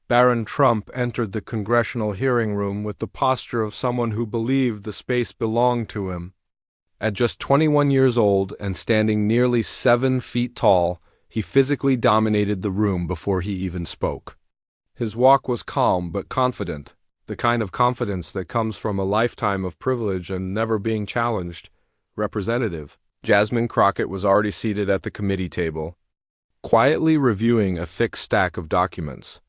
Barron Trump entered the congressional hearing room with the posture of someone who believed the space belonged to him. At just 21 years old and standing nearly 7 feet tall, he physically dominated the room before he even spoke. His walk was calm but confident, the kind of confidence that comes from a lifetime of privilege and never being challenged. Representative Jasmine Crockett was already seated at the committee table, quietly reviewing a thick stack of documents.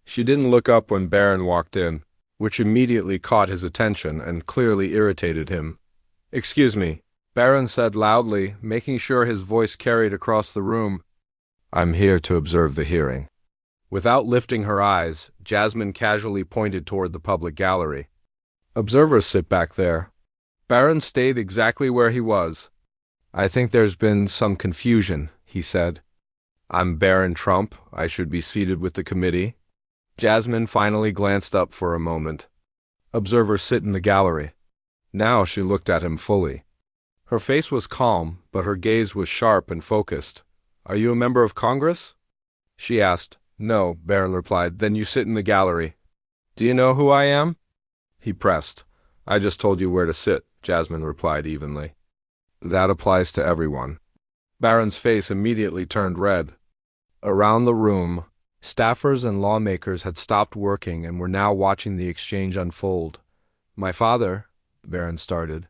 She didn't look up when Barron walked in, which immediately caught his attention and clearly irritated him. "Excuse me," Barron said loudly, making sure his voice carried across the room. "I'm here to observe the hearing." Without lifting her eyes, Jasmine casually pointed toward the public gallery. "Observers sit back there." Barron stayed exactly where he was. "I think there's been some confusion," he said. "I'm Barron Trump. I should be seated with the committee." Jasmine finally glanced up for a moment. "Observers sit in the gallery." Now she looked at him fully. Her face was calm, but her gaze was sharp and focused. "Are you a member of Congress?" she asked. "No," Barron replied. "Then you sit in the gallery." "Do you know who I am?" he pressed. "I just told you where to sit," Jasmine replied evenly. "That applies to everyone." Barron's face immediately turned red. Around the room, staffers and lawmakers had stopped working and were now watching the exchange unfold. "My father," Barron started.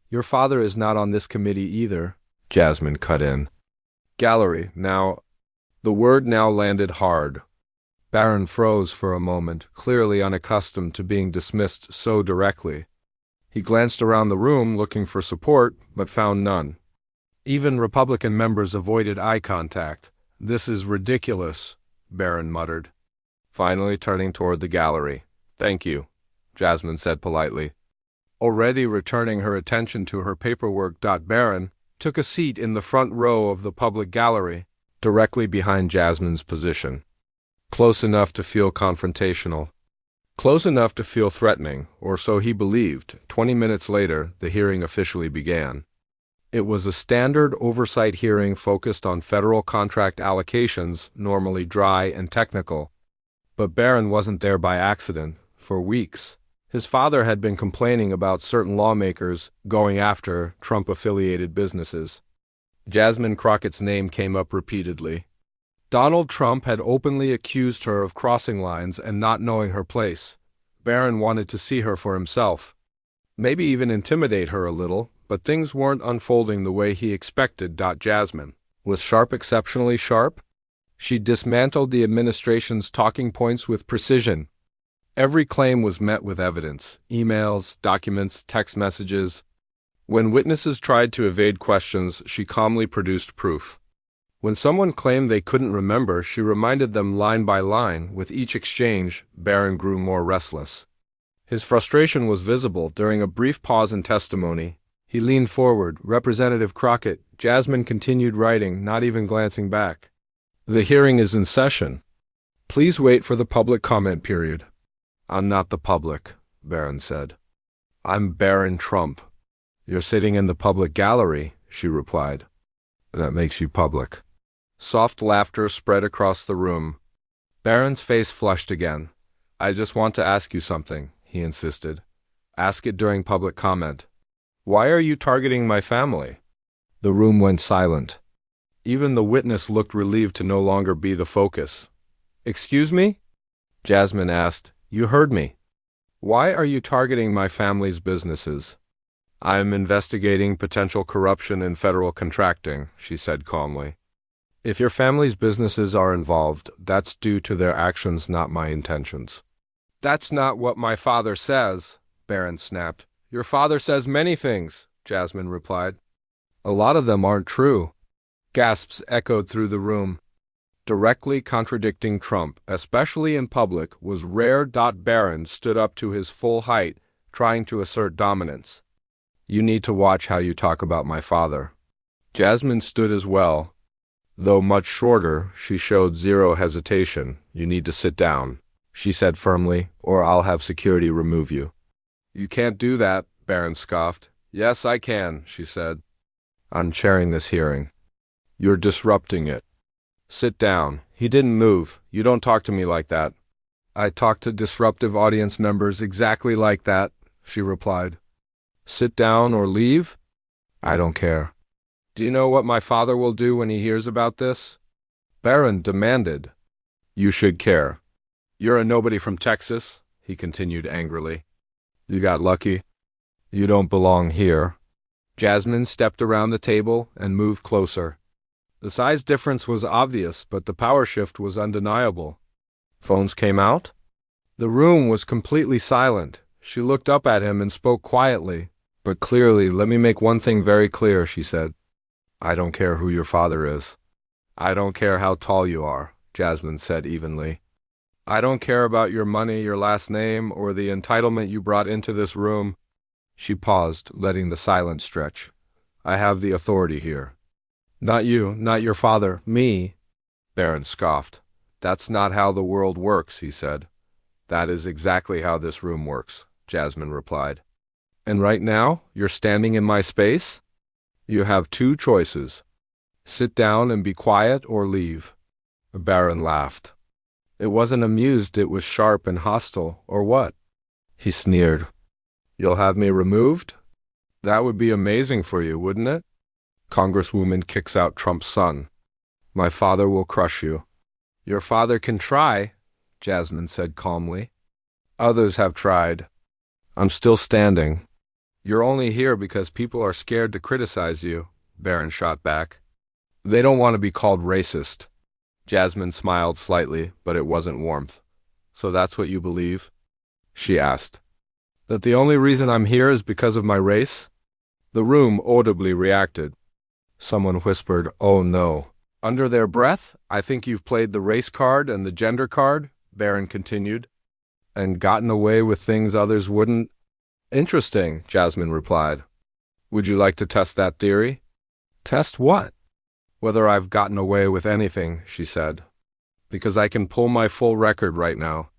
"Your father is not on this committee either," Jasmine cut in. "Gallery, now—" The word now landed hard. Barron froze for a moment, clearly unaccustomed to being dismissed so directly. He glanced around the room looking for support, but found none. Even Republican members avoided eye contact. "This is ridiculous," Barron muttered, finally turning toward the gallery. "Thank you," Jasmine said politely. Already returning her attention to her paperwork, Barron took a seat in the front row of the public gallery, directly behind Jasmine's position. Close enough to feel confrontational. Close enough to feel threatening, or so he believed. 20 minutes later, the hearing officially began. It was a standard oversight hearing focused on federal contract allocations, normally dry and technical. But Barron wasn't there by accident. For weeks, his father had been complaining about certain lawmakers going after Trump-affiliated businesses. Jasmine Crockett's name came up repeatedly. Donald Trump had openly accused her of crossing lines and not knowing her place. Barron wanted to see her for himself, maybe even intimidate her a little, but things weren't unfolding the way he expected. Jasmine was sharp, exceptionally sharp. She dismantled the administration's talking points with precision. Every claim was met with evidence: emails, documents, text messages. When witnesses tried to evade questions, she calmly produced proof. When someone claimed they couldn't remember, she reminded them line by line. With each exchange, Barron grew more restless. His frustration was visible. During a brief pause in testimony, he leaned forward. "Representative Crockett," Jasmine continued writing, not even glancing back. "The hearing is in session. Please wait for the public comment period." "I'm not the public," Barron said. "I'm Barron Trump." "You're sitting in the public gallery," she replied. "That makes you public." Soft laughter spread across the room. Barron's face flushed again. "I just want to ask you something," he insisted. "Ask it during public comment." "Why are you targeting my family?" The room went silent. Even the witness looked relieved to no longer be the focus. "Excuse me?" Jasmine asked. "You heard me. Why are you targeting my family's businesses?" "I'm investigating potential corruption in federal contracting," she said calmly. "If your family's businesses are involved, that's due to their actions, not my intentions." "That's not what my father says," Barron snapped. "Your father says many things," Jasmine replied. "A lot of them aren't true." Gasps echoed through the room. Directly contradicting Trump, especially in public, was rare. Barron stood up to his full height, trying to assert dominance. "You need to watch how you talk about my father." Jasmine stood as well. Though much shorter, she showed zero hesitation. "You need to sit down," she said firmly, "or I'll have security remove you." "You can't do that," Barron scoffed. "Yes, I can," she said. "I'm chairing this hearing." "You're disrupting it." "Sit down." He didn't move. "You don't talk to me like that." I talk to disruptive audience members exactly like that, she replied. Sit down or leave? I don't care. Do you know what my father will do when he hears about this? Barron demanded. You should care. You're a nobody from Texas, he continued angrily. You got lucky. You don't belong here. Jasmine stepped around the table and moved closer. The size difference was obvious, but the power shift was undeniable. Phones came out? The room was completely silent. She looked up at him and spoke quietly, but clearly. Let me make one thing very clear, she said. I don't care who your father is. I don't care how tall you are, Jasmine said evenly. I don't care about your money, your last name, or the entitlement you brought into this room. She paused, letting the silence stretch. I have the authority here. Not you, not your father, me. Barron scoffed. That's not how the world works, he said. That is exactly how this room works, Jasmine replied. And right now, you're standing in my space? You have two choices. Sit down and be quiet or leave. Barron laughed. It wasn't amused, it was sharp and hostile, or what? He sneered. You'll have me removed? That would be amazing for you, wouldn't it? Congresswoman kicks out Trump's son. My father will crush you. Your father can try, Jasmine said calmly. Others have tried. I'm still standing. You're only here because people are scared to criticize you, Barron shot back. They don't want to be called racist. Jasmine smiled slightly, but it wasn't warmth. So that's what you believe? She asked. That the only reason I'm here is because of my race? The room audibly reacted. Someone whispered, oh no. Under their breath, I think you've played the race card and the gender card, Barron continued, and gotten away with things others wouldn't. Interesting, Jasmine replied. Would you like to test that theory? Test what? Whether I've gotten away with anything, she said. Because I can pull my full record right now.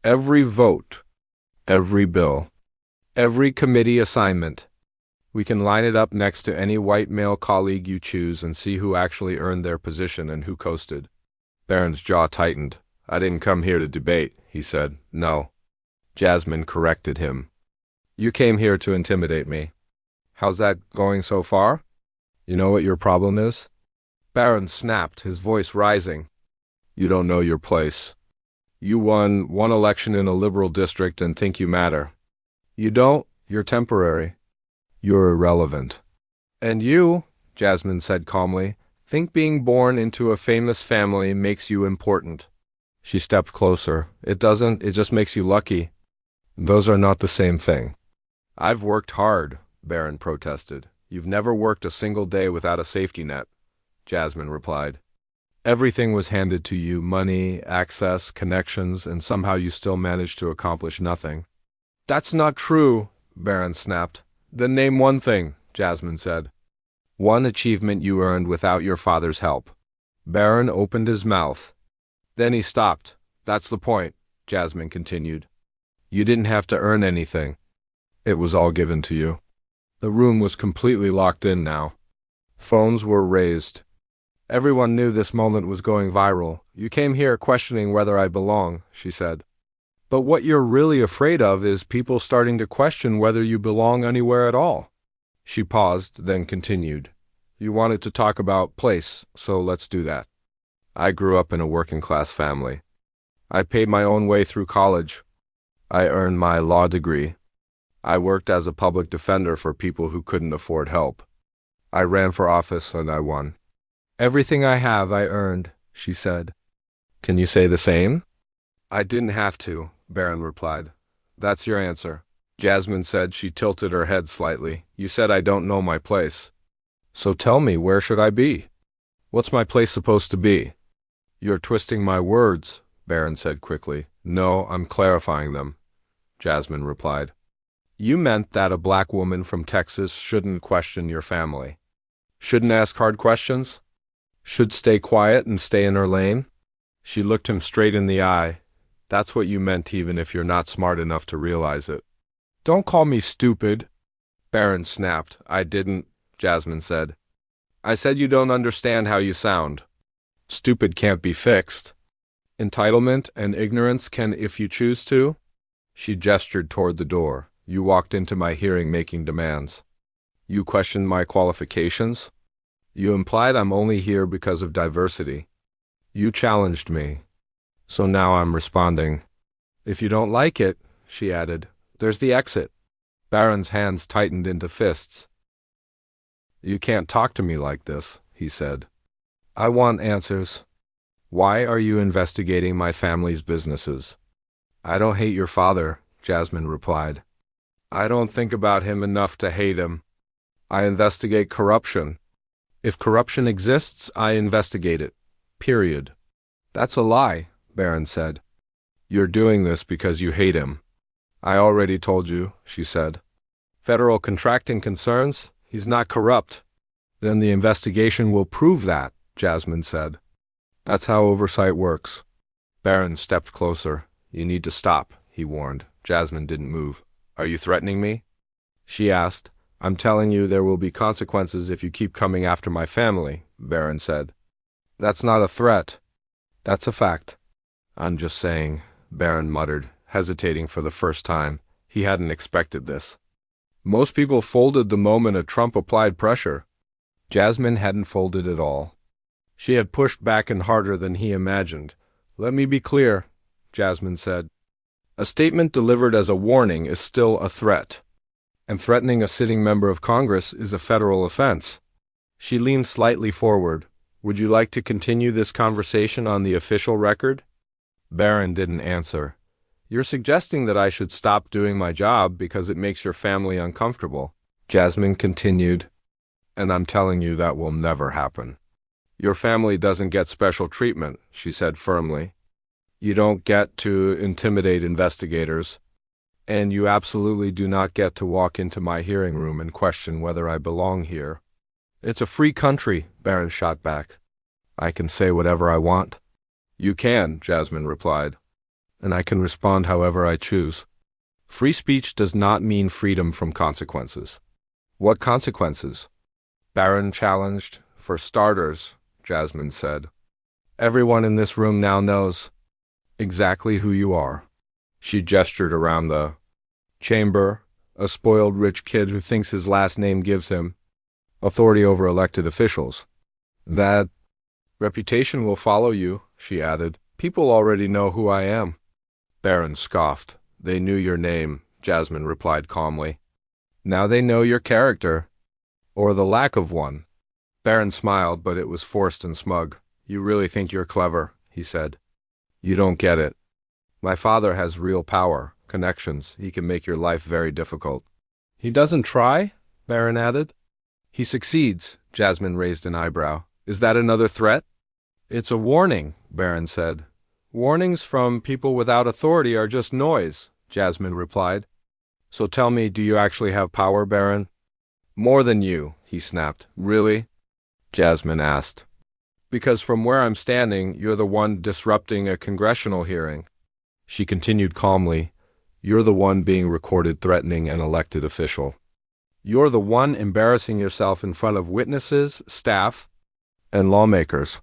Every vote, every bill, every committee assignment. We can line it up next to any white male colleague you choose and see who actually earned their position and who coasted. Barron's jaw tightened. I didn't come here to debate, he said. No. Jasmine corrected him. You came here to intimidate me. How's that going so far? You know what your problem is? Barron snapped, his voice rising. You don't know your place. You won one election in a liberal district and think you matter. You don't, you're temporary. You're irrelevant. And you, Jasmine said calmly, think being born into a famous family makes you important. She stepped closer. It doesn't, it just makes you lucky. Those are not the same thing. I've worked hard, Barron protested. You've never worked a single day without a safety net, Jasmine replied. Everything was handed to you, money, access, connections, and somehow you still managed to accomplish nothing. That's not true, Barron snapped. Then name one thing, Jasmine said. One achievement you earned without your father's help. Barron opened his mouth. Then he stopped. That's the point, Jasmine continued. You didn't have to earn anything. It was all given to you. The room was completely locked in now. Phones were raised. Everyone knew this moment was going viral. You came here questioning whether I belong, she said. But what you're really afraid of is people starting to question whether you belong anywhere at all. She paused, then continued. You wanted to talk about place, so let's do that. I grew up in a working-class family. I paid my own way through college. I earned my law degree. I worked as a public defender for people who couldn't afford help. I ran for office and I won. Everything I have, I earned, she said. Can you say the same? I didn't have to, Barron replied. That's your answer. Jasmine said. She tilted her head slightly. You said I don't know my place. So tell me, where should I be? What's my place supposed to be? You're twisting my words, Barron said quickly. No, I'm clarifying them, Jasmine replied. You meant that a black woman from Texas shouldn't question your family. Shouldn't ask hard questions? Should stay quiet and stay in her lane? She looked him straight in the eye. That's what you meant even if you're not smart enough to realize it. Don't call me stupid, Barron snapped. I didn't, Jasmine said. I said you don't understand how you sound. Stupid can't be fixed. Entitlement and ignorance can if you choose to? She gestured toward the door. You walked into my hearing making demands. You questioned my qualifications. You implied I'm only here because of diversity. You challenged me. So now I'm responding. If you don't like it, she added, there's the exit. Barron's hands tightened into fists. You can't talk to me like this, he said. I want answers. Why are you investigating my family's businesses? I don't hate your father, Jasmine replied. I don't think about him enough to hate him. I investigate corruption. If corruption exists, I investigate it. Period. That's a lie, Barron said. You're doing this because you hate him. I already told you, she said. Federal contracting concerns? He's not corrupt. Then the investigation will prove that, Jasmine said. That's how oversight works. Barron stepped closer. You need to stop, he warned. Jasmine didn't move. Are you threatening me? She asked. I'm telling you there will be consequences if you keep coming after my family, Barron said. That's not a threat. That's a fact. I'm just saying, Barron muttered, hesitating for the first time. He hadn't expected this. Most people folded the moment a Trump applied pressure. Jasmine hadn't folded at all. She had pushed back and harder than he imagined. Let me be clear, Jasmine said. A statement delivered as a warning is still a threat. And threatening a sitting member of Congress is a federal offense. She leaned slightly forward. Would you like to continue this conversation on the official record? Barron didn't answer. You're suggesting that I should stop doing my job because it makes your family uncomfortable. Jasmine continued. And I'm telling you that will never happen. Your family doesn't get special treatment, she said firmly. You don't get to intimidate investigators. And you absolutely do not get to walk into my hearing room and question whether I belong here. It's a free country, Barron shot back. I can say whatever I want. You can, Jasmine replied. And I can respond however I choose. Free speech does not mean freedom from consequences. What consequences? Barron challenged. For starters, Jasmine said. Everyone in this room now knows exactly who you are. She gestured around the chamber, a spoiled rich kid who thinks his last name gives him authority over elected officials. That reputation will follow you, she added. People already know who I am. Barron scoffed. They knew your name, Jasmine replied calmly. Now they know your character, or the lack of one. Barron smiled, but it was forced and smug. You really think you're clever, he said. You don't get it. My father has real power, connections. He can make your life very difficult. He doesn't try? Barron added. He succeeds, Jasmine raised an eyebrow. Is that another threat? It's a warning, Barron said. Warnings from people without authority are just noise, Jasmine replied. So tell me, do you actually have power, Barron? More than you, he snapped. Really? Jasmine asked. Because from where I'm standing, you're the one disrupting a congressional hearing. She continued calmly. You're the one being recorded threatening an elected official. You're the one embarrassing yourself in front of witnesses, staff, and lawmakers.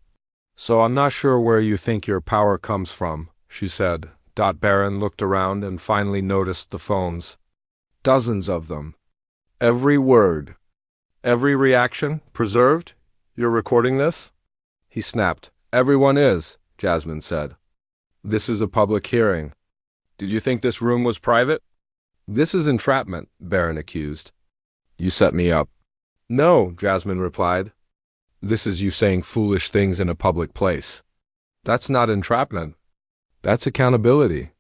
So I'm not sure where you think your power comes from, she said. Barron looked around and finally noticed the phones. Dozens of them. Every word. Every reaction preserved? You're recording this? He snapped. Everyone is, Jasmine said. This is a public hearing. Did you think this room was private? This is entrapment, Barron accused. You set me up. No, Jasmine replied. This is you saying foolish things in a public place. That's not entrapment. That's accountability.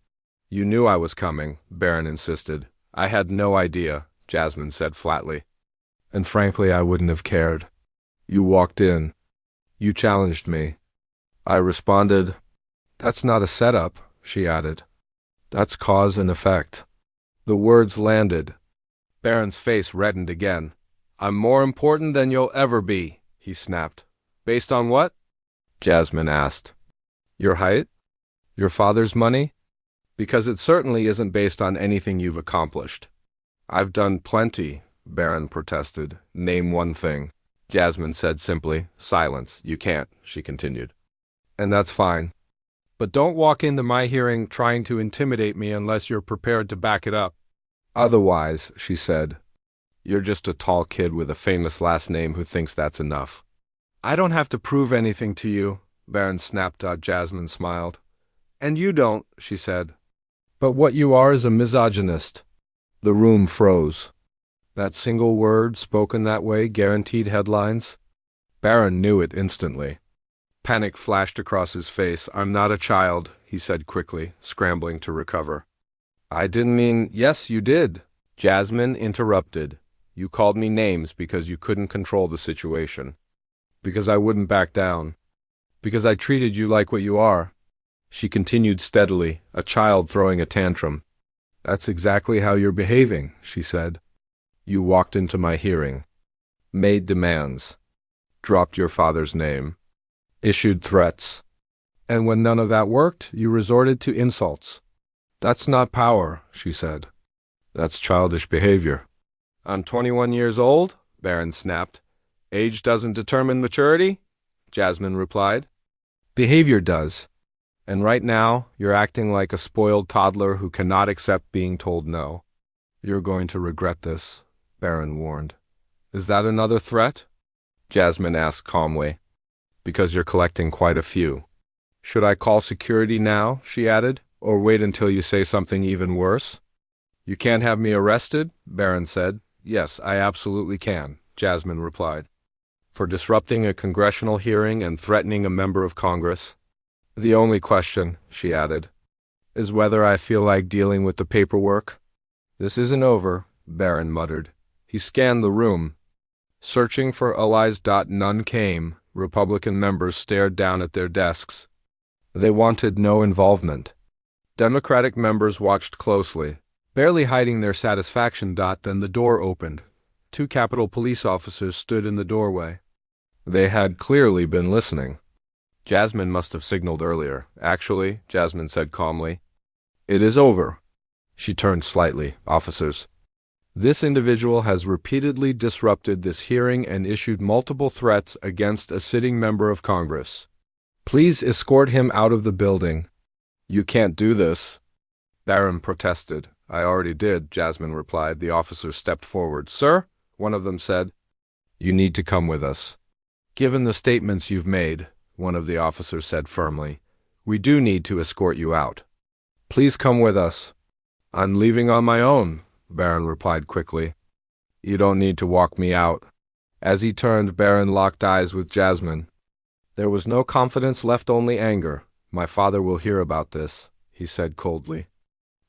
You knew I was coming, Barron insisted. I had no idea, Jasmine said flatly. And frankly, I wouldn't have cared. You walked in. You challenged me. I responded. That's not a setup, she added. That's cause and effect. The words landed. Barron's face reddened again. I'm more important than you'll ever be, he snapped. Based on what? Jasmine asked. Your height? Your father's money? Because it certainly isn't based on anything you've accomplished. I've done plenty, Barron protested. Name one thing. Jasmine said simply. Silence. You can't, she continued. And that's fine. But don't walk into my hearing trying to intimidate me unless you're prepared to back it up. Otherwise, she said, you're just a tall kid with a famous last name who thinks that's enough. I don't have to prove anything to you, Barron snapped. Jasmine smiled. And you don't, she said. But what you are is a misogynist. The room froze. That single word, spoken that way, guaranteed headlines. Barron knew it instantly. Panic flashed across his face. I'm not a child, he said quickly, scrambling to recover. I didn't mean— Yes, you did. Jasmine interrupted. You called me names because you couldn't control the situation. Because I wouldn't back down. Because I treated you like what you are. She continued steadily, a child throwing a tantrum. That's exactly how you're behaving, she said. You walked into my hearing. Made demands. Dropped your father's name. Issued threats. And when none of that worked, you resorted to insults. That's not power, she said. That's childish behavior. I'm 21 years old, Barron snapped. Age doesn't determine maturity, Jasmine replied. Behavior does. And right now, you're acting like a spoiled toddler who cannot accept being told no. You're going to regret this, Barron warned. Is that another threat? Jasmine asked calmly. Because you're collecting quite a few. Should I call security now, she added, or wait until you say something even worse? You can't have me arrested, Barron said. Yes, I absolutely can, Jasmine replied. For disrupting a congressional hearing and threatening a member of Congress. The only question, she added, is whether I feel like dealing with the paperwork. This isn't over, Barron muttered. He scanned the room. Searching for allies. None came. Republican members stared down at their desks. They wanted no involvement. Democratic members watched closely, barely hiding their satisfaction. Then the door opened. 2 Capitol police officers stood in the doorway. They had clearly been listening. Jasmine must have signaled earlier. Actually, Jasmine said calmly, it is over. She turned slightly. Officers. This individual has repeatedly disrupted this hearing and issued multiple threats against a sitting member of Congress. Please escort him out of the building. You can't do this. Barron protested. I already did, Jasmine replied. The officers stepped forward. Sir, one of them said, you need to come with us. Given the statements you've made, one of the officers said firmly, we do need to escort you out. Please come with us. I'm leaving on my own, Barron replied quickly. You don't need to walk me out. As he turned, Barron locked eyes with Jasmine. There was no confidence left, only anger. My father will hear about this, he said coldly.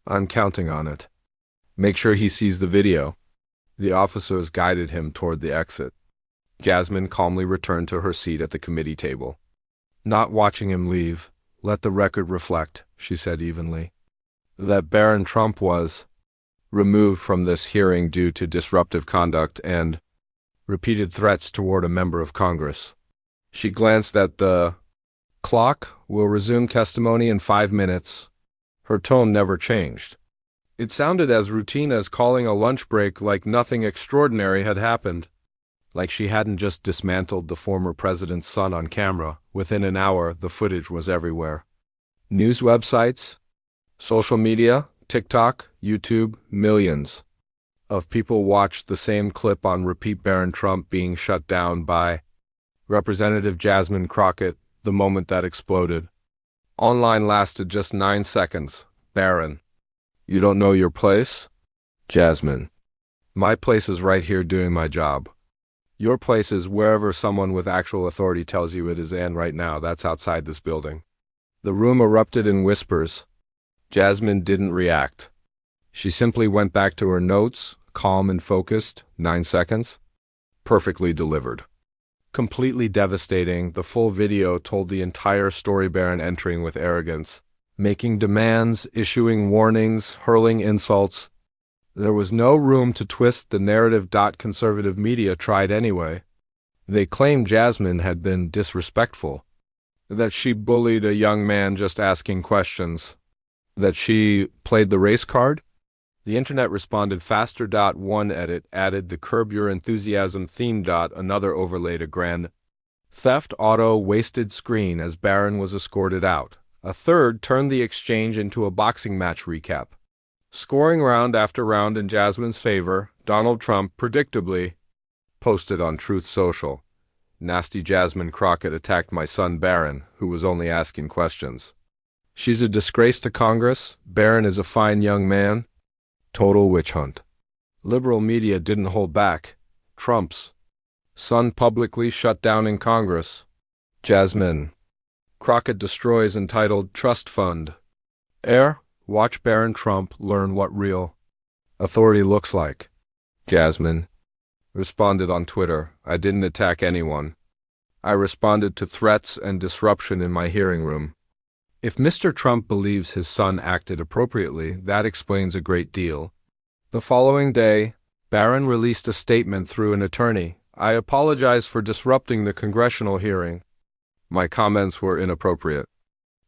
I'm counting on it. Make sure he sees the video. The officers guided him toward the exit. Jasmine calmly returned to her seat at the committee table. Not watching him leave, let the record reflect, she said evenly, that Barron Trump was removed from this hearing due to disruptive conduct and repeated threats toward a member of Congress. She glanced at the clock. Will resume testimony in 5 minutes. Her tone never changed. It sounded as routine as calling a lunch break, like nothing extraordinary had happened. Like she hadn't just dismantled the former president's son on camera. Within an hour, the footage was everywhere. News websites, social media, TikTok, YouTube, millions of people watched the same clip on repeat. Barron Trump being shut down by Representative Jasmine Crockett, the moment that exploded. Online lasted just 9 seconds. Barron. You don't know your place? Jasmine. My place is right here doing my job. Your place is wherever someone with actual authority tells you it is, and right now, that's outside this building. The room erupted in whispers. Jasmine didn't react. She simply went back to her notes, calm and focused. 9 seconds. Perfectly delivered. Completely devastating, the full video told the entire story. Barron entering with arrogance, making demands, issuing warnings, hurling insults. There was no room to twist the narrative. Conservative media tried anyway. They claimed Jasmine had been disrespectful, that she bullied a young man just asking questions, that she played the race card. The internet responded faster. One edit added the Curb Your Enthusiasm theme. Another overlaid a grand theft auto wasted screen as Barron was escorted out. A third turned the exchange into a boxing match recap. Scoring round after round in Jasmine's favor, Donald Trump, predictably, posted on Truth Social, "Nasty Jasmine Crockett attacked my son Barron, who was only asking questions. She's a disgrace to Congress. Barron is a fine young man. Total witch hunt." Liberal media didn't hold back. Trump's son publicly shut down in Congress. Jasmine Crockett destroys entitled trust fund. Watch Barron Trump learn what real authority looks like. Jasmine responded on Twitter, "I didn't attack anyone. I responded to threats and disruption in my hearing room." If Mr. Trump believes his son acted appropriately, that explains a great deal. The following day, Barron released a statement through an attorney. "I apologize for disrupting the congressional hearing. My comments were inappropriate.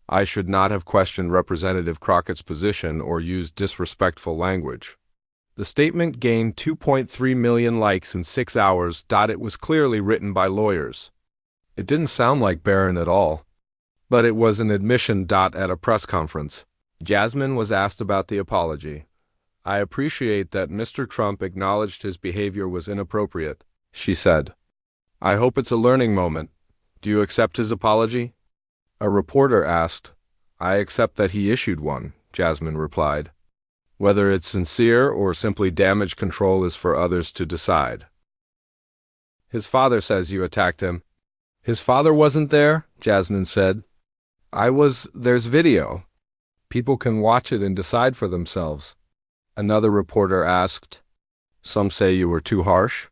I should not have questioned Representative Crockett's position or used disrespectful language." The statement gained 2.3 million likes in 6 hours. It was clearly written by lawyers. It didn't sound like Barron at all. But it was an admission. At a press conference, Jasmine was asked about the apology. "I appreciate that Mr. Trump acknowledged his behavior was inappropriate," she said. "I hope it's a learning moment. Do you accept his apology?" A reporter asked. "I accept that he issued one," Jasmine replied. "Whether it's sincere or simply damage control is for others to decide." "His father says you attacked him." "His father wasn't there," Jasmine said. There's video. People can watch it and decide for themselves." Another reporter asked, "Some say you were too harsh?"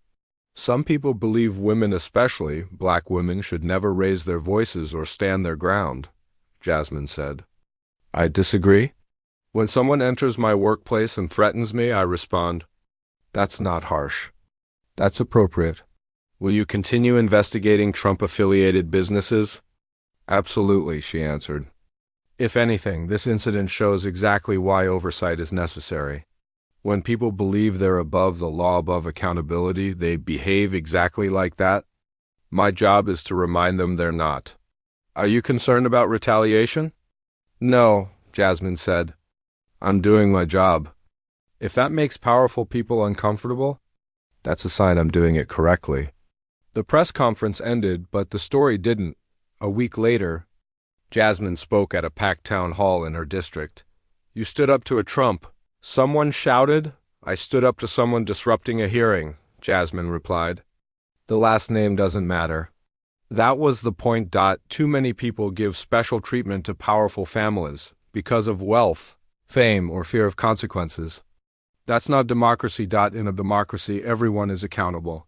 "Some people believe women, especially black women, should never raise their voices or stand their ground," Jasmine said. "I disagree. When someone enters my workplace and threatens me, I respond, 'That's not harsh. That's appropriate. Will you continue investigating Trump-affiliated businesses?' "Absolutely," she answered. "If anything, this incident shows exactly why oversight is necessary. When people believe they're above the law, above accountability, they behave exactly like that. My job is to remind them they're not." "Are you concerned about retaliation?" "No," Jasmine said. "I'm doing my job. If that makes powerful people uncomfortable, that's a sign I'm doing it correctly." The press conference ended, but the story didn't. A week later, Jasmine spoke at a packed town hall in her district. "You stood up to a Trump," someone shouted. "I stood up to someone disrupting a hearing," Jasmine replied. The last name doesn't matter. That was the point. Too many people give special treatment to powerful families because of wealth, fame, or fear of consequences. That's not democracy. In a democracy, everyone is accountable,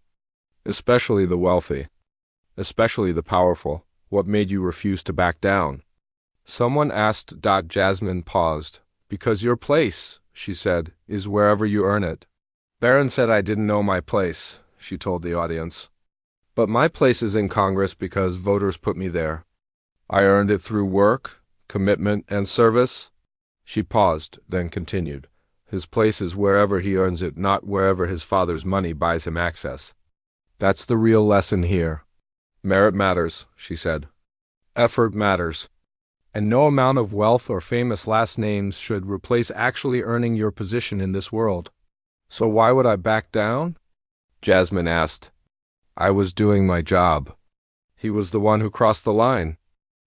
especially the wealthy, especially the powerful. What made you refuse to back down?" Someone asked. Jasmine paused. "Because your place," she said, "is wherever you earn it." "Barron said I didn't know my place," she told the audience. "But my place is in Congress because voters put me there. I earned it through work, commitment, and service." She paused, then continued. "His place is wherever he earns it, not wherever his father's money buys him access. That's the real lesson here. Merit matters," she said. "Effort matters. And no amount of wealth or famous last names should replace actually earning your position in this world." "So why would I back down?" Jasmine asked. "I was doing my job." "He was the one who crossed the line."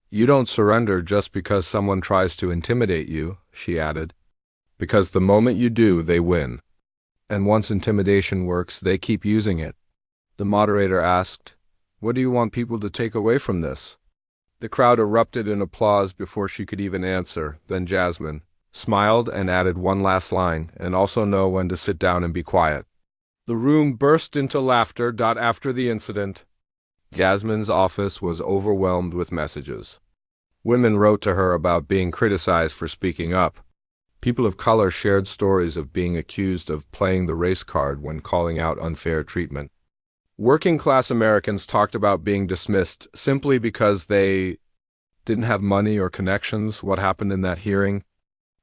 "You don't surrender just because someone tries to intimidate you," she added. "Because the moment you do, they win. And once intimidation works, they keep using it." The moderator asked, "What do you want people to take away from this?" The crowd erupted in applause before she could even answer. Then Jasmine smiled and added one last line, "and also know when to sit down and be quiet." The room burst into laughter. After the incident, Jasmine's office was overwhelmed with messages. Women wrote to her about being criticized for speaking up. People of color shared stories of being accused of playing the race card when calling out unfair treatment. Working-class Americans talked about being dismissed simply because they didn't have money or connections. What happened in that hearing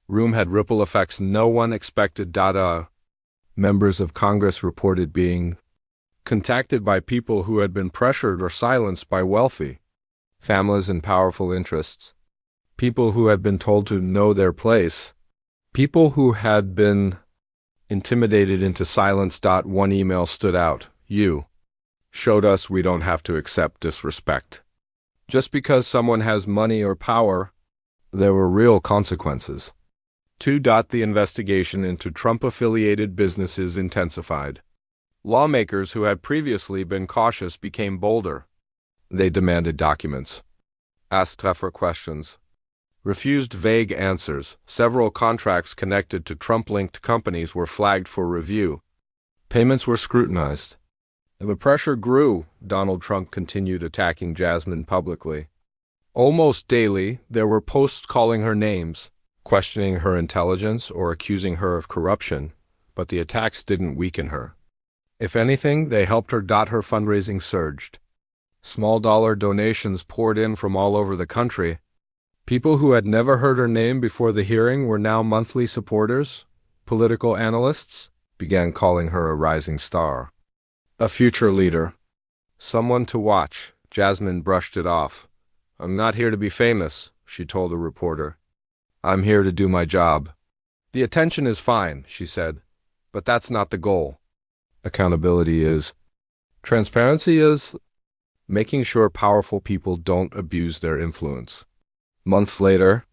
room had ripple effects no one expected. Members of Congress reported being contacted by people who had been pressured or silenced by wealthy families and powerful interests. People who had been told to know their place. People who had been intimidated into silence. One email stood out. You showed us we don't have to accept disrespect. Just because someone has money or power, there were real consequences. 2. The investigation into Trump-affiliated businesses intensified. Lawmakers who had previously been cautious became bolder. They demanded documents, asked tougher questions, refused vague answers. Several contracts connected to Trump-linked companies were flagged for review. Payments were scrutinized. The pressure grew. Donald Trump continued attacking Jasmine publicly. Almost daily, there were posts calling her names, questioning her intelligence or accusing her of corruption, but the attacks didn't weaken her. If anything, they helped her. Her fundraising surged. Small dollar donations poured in from all over the country. People who had never heard her name before the hearing were now monthly supporters. Political analysts began calling her a rising star, a future leader, someone to watch. Jasmine brushed it off. "I'm not here to be famous," she told a reporter. "I'm here to do my job." "The attention is fine," she said, "but that's not the goal. Accountability is. Transparency is. Making sure powerful people don't abuse their influence." Months later,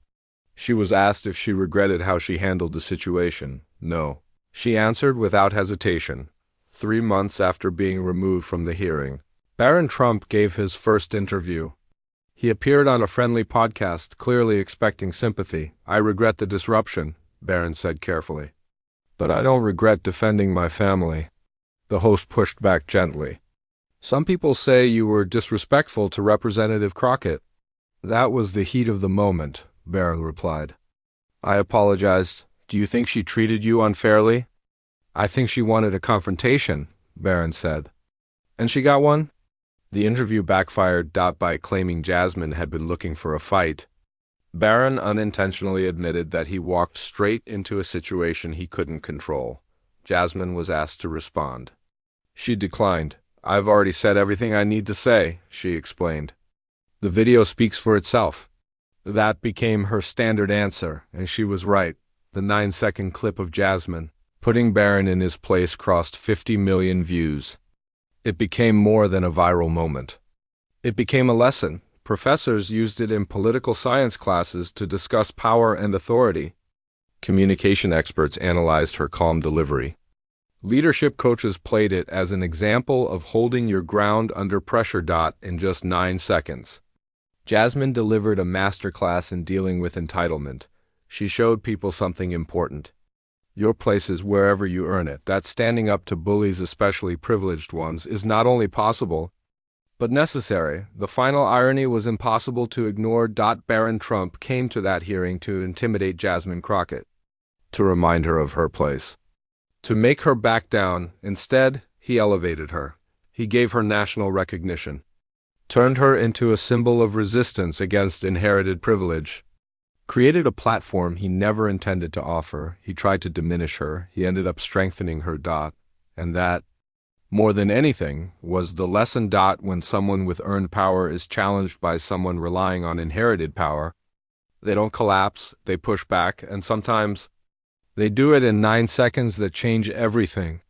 she was asked if she regretted how she handled the situation. No. She answered without hesitation. 3 months after being removed from the hearing, Barron Trump gave his first interview. He appeared on a friendly podcast, clearly expecting sympathy. "I regret the disruption," Barron said carefully. "But I don't regret defending my family." The host pushed back gently. "Some people say you were disrespectful to Representative Crockett." "That was the heat of the moment," Barron replied. "I apologized. Do you think she treated you unfairly?" "I think she wanted a confrontation," Barron said. "And she got one?" The interview backfired. By claiming Jasmine had been looking for a fight, Barron unintentionally admitted that he walked straight into a situation he couldn't control. Jasmine was asked to respond. She declined. "I've already said everything I need to say," she explained. "The video speaks for itself." That became her standard answer, and she was right. The 9-second clip of Jasmine putting Barron in his place crossed 50 million views. It became more than a viral moment. It became a lesson. Professors used it in political science classes to discuss power and authority. Communication experts analyzed her calm delivery. Leadership coaches played it as an example of holding your ground under pressure. In just 9 seconds. Jasmine delivered a masterclass in dealing with entitlement. She showed people something important. Your place is wherever you earn it. That standing up to bullies, especially privileged ones, is not only possible, but necessary. The final irony was impossible to ignore. Barron Trump came to that hearing to intimidate Jasmine Crockett, to remind her of her place, to make her back down. Instead, he elevated her. He gave her national recognition, turned her into a symbol of resistance against inherited privilege, created a platform he never intended to offer. He tried to diminish her. He ended up strengthening her. And that, more than anything, was the lesson. When someone with earned power is challenged by someone relying on inherited power, they don't collapse, they push back, and sometimes they do it in 9 seconds that change everything.